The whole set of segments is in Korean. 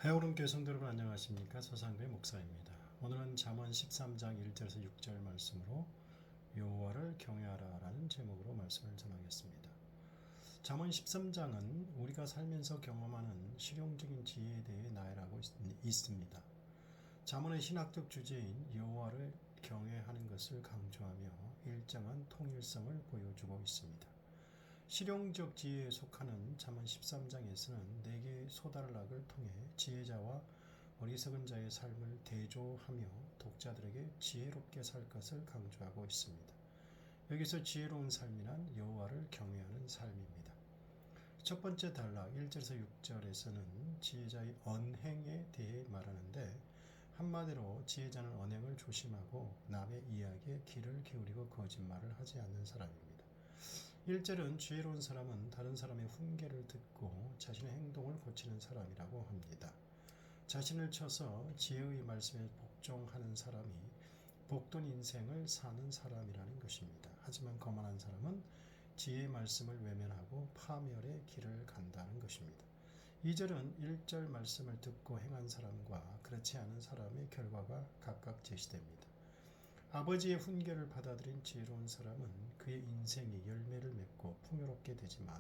해오른 성도 여러분 안녕하십니까? 서상배 목사입니다. 오늘은 잠언 13장 1절에서 6절 말씀으로 여호와를 경외하라 라는 제목으로 말씀을 전하겠습니다. 잠언 13장은 우리가 살면서 경험하는 실용적인 지혜에 대해 나열하고 있습니다. 잠언의 신학적 주제인 여호와를 경외하는 것을 강조하며 일정한 통일성을 보여주고 있습니다. 실용적 지혜에 속하는 잠언 13장에서는 4개의 소달락을 통해 지혜자와 어리석은 자의 삶을 대조하며 독자들에게 지혜롭게 살 것을 강조하고 있습니다. 여기서 지혜로운 삶이란 여호와를 경외하는 삶입니다. 첫 번째 단락 1절에서 6절에서는 지혜자의 언행에 대해 말하는데 한마디로 지혜자는 언행을 조심하고 남의 이야기에 귀를 기울이고 거짓말을 하지 않는 사람입니다. 1절은 지혜로운 사람은 다른 사람의 훈계를 듣고 자신의 행동을 고치는 사람이라고 합니다. 자신을 쳐서 지혜의 말씀에 복종하는 사람이 복된 인생을 사는 사람이라는 것입니다. 하지만 거만한 사람은 지혜의 말씀을 외면하고 파멸의 길을 간다는 것입니다. 2절은 1절 말씀을 듣고 행한 사람과 그렇지 않은 사람의 결과가 각각 제시됩니다. 아버지의 훈계를 받아들인 지혜로운 사람은 그의 인생이 열매를 맺고 풍요롭게 되지만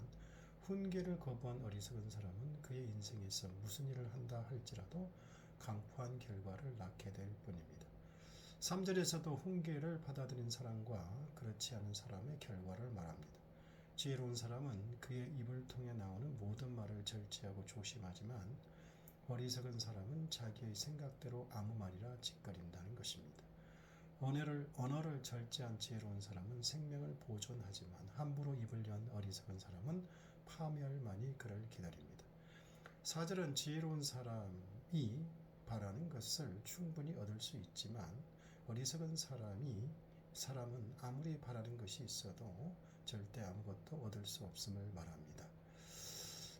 훈계를 거부한 어리석은 사람은 그의 인생에서 무슨 일을 한다 할지라도 강포한 결과를 낳게 될 뿐입니다. 3절에서도 훈계를 받아들인 사람과 그렇지 않은 사람의 결과를 말합니다. 지혜로운 사람은 그의 입을 통해 나오는 모든 말을 절제하고 조심하지만 어리석은 사람은 자기의 생각대로 아무 말이나 짓거린다는 것입니다. 언어를 절제한 지혜로운 사람은 생명을 보존하지만 함부로 입을 연 어리석은 사람은 파멸만이 그를 기다립니다. 4절은 지혜로운 사람이 바라는 것을 충분히 얻을 수 있지만 어리석은 사람은 아무리 바라는 것이 있어도 절대 아무것도 얻을 수 없음을 말합니다.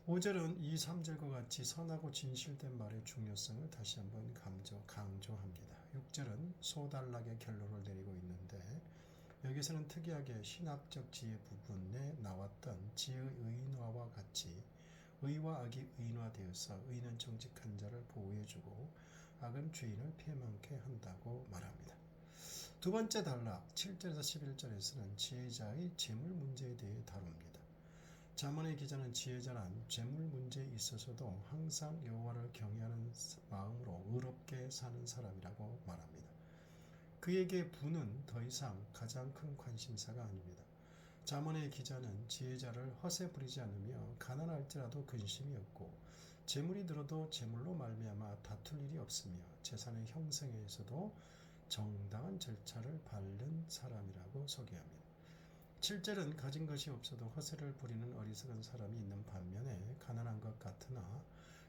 5절은 2, 3절과 같이 선하고 진실된 말의 중요성을 다시 한번 강조합니다. 6절은 소단락의 결론을 내리고 있는데 여기서는 특이하게 신학적 지혜 부분에 나왔던 지혜의 의인화와 같이 의와 악이 의인화되어서 의인은 정직한 자를 보호해주고 악은 죄인을 피해망게 한다고 말합니다. 두 번째 단락 7절에서 11절에서는 지혜자의 재물 문제에 대해 다룹니다. 잠언의 기자는 지혜자란 재물 문제에 있어서도 항상 여호와를 경외하는 마음으로 의롭게 사는 사람이라고 말합니다. 그에게 부는 더 이상 가장 큰 관심사가 아닙니다. 잠언의 기자는 지혜자를 허세 부리지 않으며 가난할지라도 근심이 없고 재물이 들어도 재물로 말미암아 다툴 일이 없으며 재산의 형성에서도 정당한 절차를 밟는 사람이라고 소개합니다. 7절은 가진 것이 없어도 허세를 부리는 어리석은 사람이 있는 반면에 가난한 것 같으나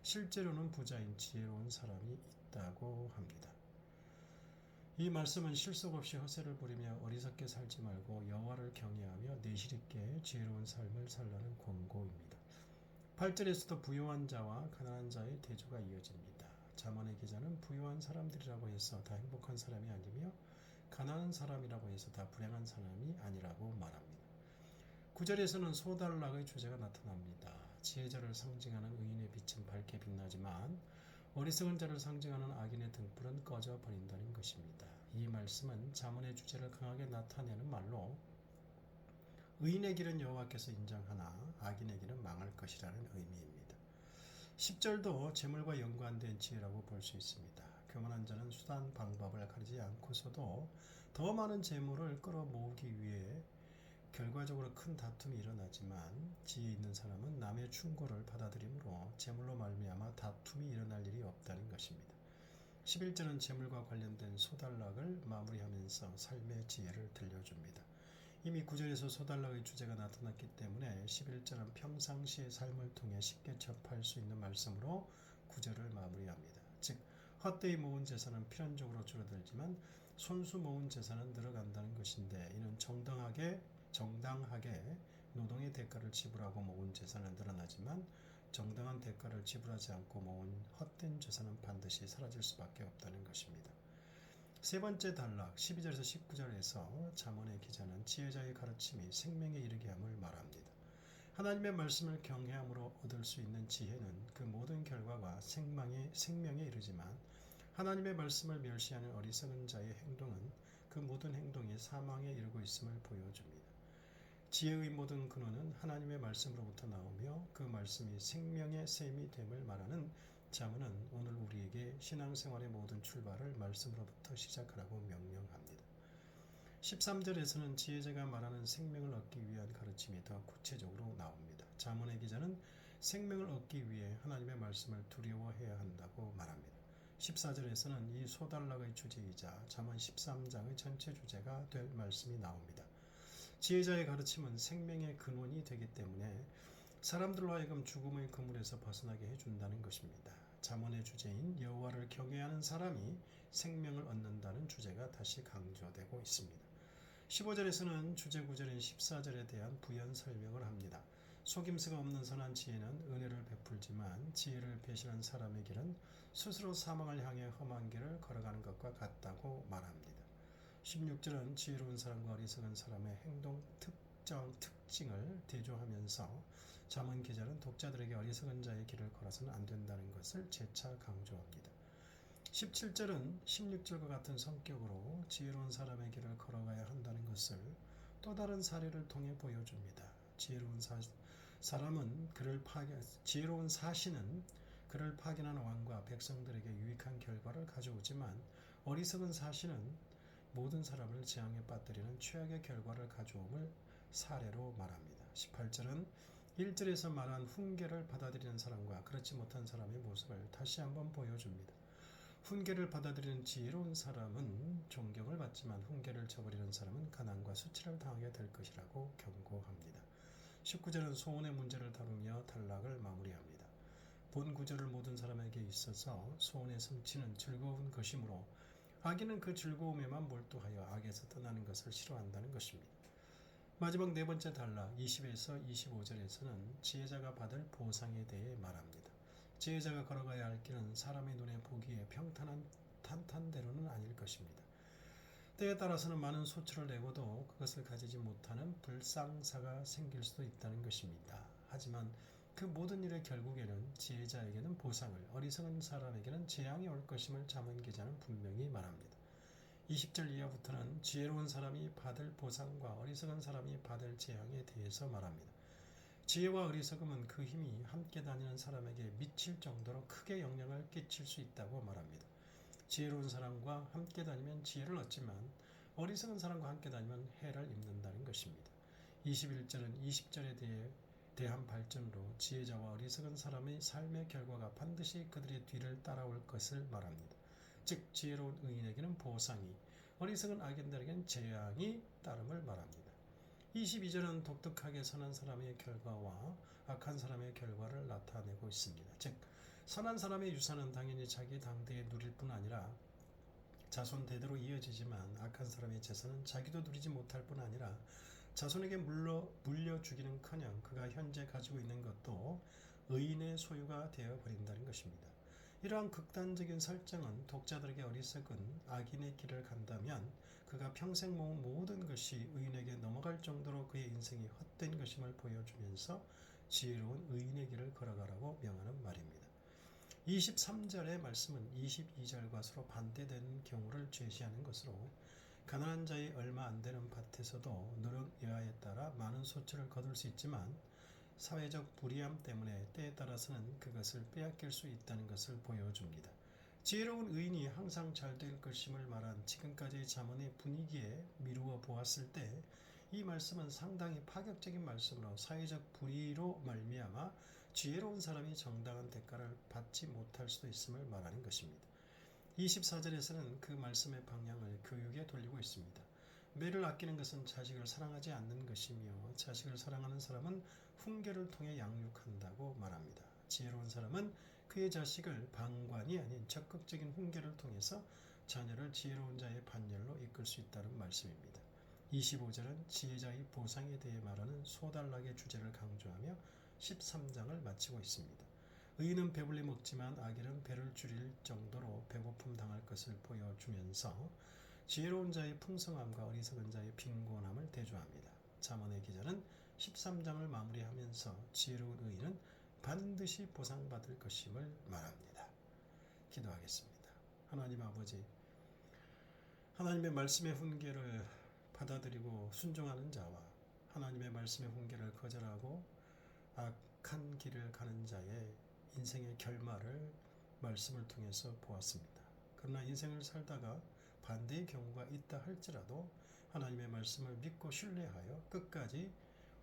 실제로는 부자인 지혜로운 사람이 있다고 합니다. 이 말씀은 실속 없이 허세를 부리며 어리석게 살지 말고 여호와를 경외하며 내실 있게 지혜로운 삶을 살라는 권고입니다. 8절에서도 부유한 자와 가난한 자의 대조가 이어집니다. 잠언의 기자는 부유한 사람들이라고 해서 다 행복한 사람이 아니며 가난한 사람이라고 해서 다 불행한 사람이 아니라고 말합니다. 9절에서는 소달락의 주제가 나타납니다. 지혜자를 상징하는 의인의 빛은 밝게 빛나지만 어리석은 자를 상징하는 악인의 등불은 꺼져 버린다는 것입니다. 이 말씀은 잠언의 주제를 강하게 나타내는 말로 의인의 길은 여호와께서 인정하나 악인의 길은 망할 것이라는 의미입니다. 10절도 재물과 연관된 지혜라고 볼 수 있습니다. 교만한 자는 수단 방법을 가리지 않고서도 더 많은 재물을 끌어모으기 위해 결과적으로 큰 다툼이 일어나지만 지혜 있는 사람은 남의 충고를 받아들이므로 재물로 말미암아 다툼이 일어날 일이 없다는 것입니다. 11절은 재물과 관련된 소달락을 마무리하면서 삶의 지혜를 들려줍니다. 이미 9절에서 소달락의 주제가 나타났기 때문에 11절은 평상시의 삶을 통해 쉽게 접할 수 있는 말씀으로 9절을 마무리합니다. 즉 헛되이 모은 재산은 필연적으로 줄어들지만 손수 모은 재산은 늘어간다는 것인데 이는 정당하게 노동의 대가를 지불하고 모은 재산은 늘어나지만 정당한 대가를 지불하지 않고 모은 헛된 재산은 반드시 사라질 수밖에 없다는 것입니다. 세 번째 단락 12절에서 19절에서 잠언의 기자는 지혜자의 가르침이 생명에 이르게 함을 말합니다. 하나님의 말씀을 경외함으로 얻을 수 있는 지혜는 그 모든 결과 결과가 생명에 이르지만 하나님의 말씀을 멸시하는 어리석은 자의 행동은 그 모든 행동이 사망에 이르고 있음을 보여줍니다. 지혜의 모든 근원은 하나님의 말씀으로부터 나오며 그 말씀이 생명의 샘이 됨을 말하는 잠언은 오늘 우리에게 신앙생활의 모든 출발을 말씀으로부터 시작하라고 명령합니다. 13절에서는 지혜자가 말하는 생명을 얻기 위한 가르침이 더 구체적으로 나옵니다. 잠언의 기자는 생명을 얻기 위해 하나님의 말씀을 두려워해야 한다고 말합니다. 14절에서는 이 소단락의 주제이자 잠언 13장의 전체 주제가 될 말씀이 나옵니다. 지혜자의 가르침은 생명의 근원이 되기 때문에 사람들로 하여금 죽음의 그물에서 벗어나게 해준다는 것입니다. 잠언의 주제인 여호와를 경외하는 사람이 생명을 얻는다는 주제가 다시 강조되고 있습니다. 15절에서는 주제 구절인 14절에 대한 부연 설명을 합니다. 속임수가 없는 선한 지혜는 은혜를 베풀지만 지혜를 배신한 사람의 길은 스스로 사망을 향해 험한 길을 걸어가는 것과 같다고 말합니다. 16절은 지혜로운 사람과 어리석은 사람의 행동 특징을 대조하면서 잠언 기자는 독자들에게 어리석은 자의 길을 걸어서는 안 된다는 것을 재차 강조합니다. 17절은 16절과 같은 성격으로 지혜로운 사람의 길을 걸어가야 한다는 것을 또 다른 사례를 통해 보여줍니다. 지혜로운 사신은 그를 파견한 왕과 백성들에게 유익한 결과를 가져오지만 어리석은 사신은 모든 사람을 재앙에 빠뜨리는 최악의 결과를 가져옴을 사례로 말합니다. 18절은 1절에서 말한 훈계를 받아들이는 사람과 그렇지 못한 사람의 모습을 다시 한번 보여줍니다. 훈계를 받아들이는 지혜로운 사람은 존경을 받지만 훈계를 저버리는 사람은 가난과 수치를 당하게 될 것이라고 경고합니다. 19절은 소원의 문제를 다루며 단락을 마무리합니다. 본 구절을 모든 사람에게 있어서 소원의 성취는 즐거운 것이므로 악인은 그 즐거움에만 몰두하여 악에서 떠나는 것을 싫어한다는 것입니다. 마지막 네 번째 단락 20에서 25절에서는 지혜자가 받을 보상에 대해 말합니다. 지혜자가 걸어가야 할 길은 사람의 눈에 보기에 평탄한 탄탄대로는 아닐 것입니다. 때에 따라서는 많은 소출을 내고도 그것을 가지지 못하는 불상사가 생길 수도 있다는 것입니다. 하지만 그 모든 일의 결국에는 지혜자에게는 보상을, 어리석은 사람에게는 재앙이 올 것임을 잠언 기자는 분명히 말합니다. 20절 이하부터는 지혜로운 사람이 받을 보상과 어리석은 사람이 받을 재앙에 대해서 말합니다. 지혜와 어리석음은 그 힘이 함께 다니는 사람에게 미칠 정도로 크게 영향을 끼칠 수 있다고 말합니다. 지혜로운 사람과 함께 다니면 지혜를 얻지만 어리석은 사람과 함께 다니면 해를 입는다는 것입니다. 21절은 20절에 대한 발전으로 지혜자와 어리석은 사람의 삶의 결과가 반드시 그들의 뒤를 따라올 것을 말합니다. 즉 지혜로운 의인에게는 보상이, 어리석은 악인들에게는 재앙이 따름을 말합니다. 22절은 독특하게 선한 사람의 결과와 악한 사람의 결과를 나타내고 있습니다. 즉 선한 사람의 유산은 당연히 자기 당대에 누릴 뿐 아니라 자손 대대로 이어지지만 악한 사람의 재산은 자기도 누리지 못할 뿐 아니라 자손에게 물려주기는커녕 그가 현재 가지고 있는 것도 의인의 소유가 되어버린다는 것입니다. 이러한 극단적인 설정은 독자들에게 어리석은 악인의 길을 간다면 그가 평생 모은 모든 것이 의인에게 넘어갈 정도로 그의 인생이 헛된 것임을 보여주면서 지혜로운 의인의 길을 걸어가라고 명하는 말입니다. 23절의 말씀은 22절과 서로 반대되는 경우를 제시하는 것으로 가난한 자의 얼마 안 되는 밭에서도 노력 여하에 따라 많은 소출을 거둘 수 있지만 사회적 불이함 때문에 때에 따라서는 그것을 빼앗길 수 있다는 것을 보여줍니다. 지혜로운 의인이 항상 잘 될 것임을 말한 지금까지의 잠언의 분위기에 미루어 보았을 때 이 말씀은 상당히 파격적인 말씀으로 사회적 불의로 말미암아 지혜로운 사람이 정당한 대가를 받지 못할 수도 있음을 말하는 것입니다. 24절에서는 그 말씀의 방향을 교육에 돌리고 있습니다. 매를 아끼는 것은 자식을 사랑하지 않는 것이며 자식을 사랑하는 사람은 훈계를 통해 양육한다고 말합니다. 지혜로운 사람은 그의 자식을 방관이 아닌 적극적인 훈계를 통해서 자녀를 지혜로운 자의 반열로 이끌 수 있다는 말씀입니다. 25절은 지혜자의 보상에 대해 말하는 소단락의 주제를 강조하며 13장을 마치고 있습니다. 의인은 배불리 먹지만 악인은 배를 줄일 정도로 배고픔 당할 것을 보여주면서 지혜로운 자의 풍성함과 어리석은 자의 빈곤함을 대조합니다. 잠언의 기자는 13장을 마무리하면서 지혜로운 의인은 반드시 보상받을 것임을 말합니다. 기도하겠습니다. 하나님 아버지, 하나님의 말씀의 훈계를 받아들이고 순종하는 자와 하나님의 말씀의 훈계를 거절하고 악한 길을 가는 자의 인생의 결말을 말씀을 통해서 보았습니다. 그러나 인생을 살다가 반대의 경우가 있다 할지라도 하나님의 말씀을 믿고 신뢰하여 끝까지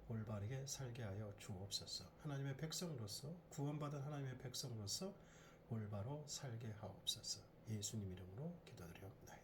올바르게 살게 하여 주옵소서. 하나님의 백성으로서, 구원받은 하나님의 백성으로서 올바로 살게 하옵소서. 예수님 이름으로 기도드려옵나이다.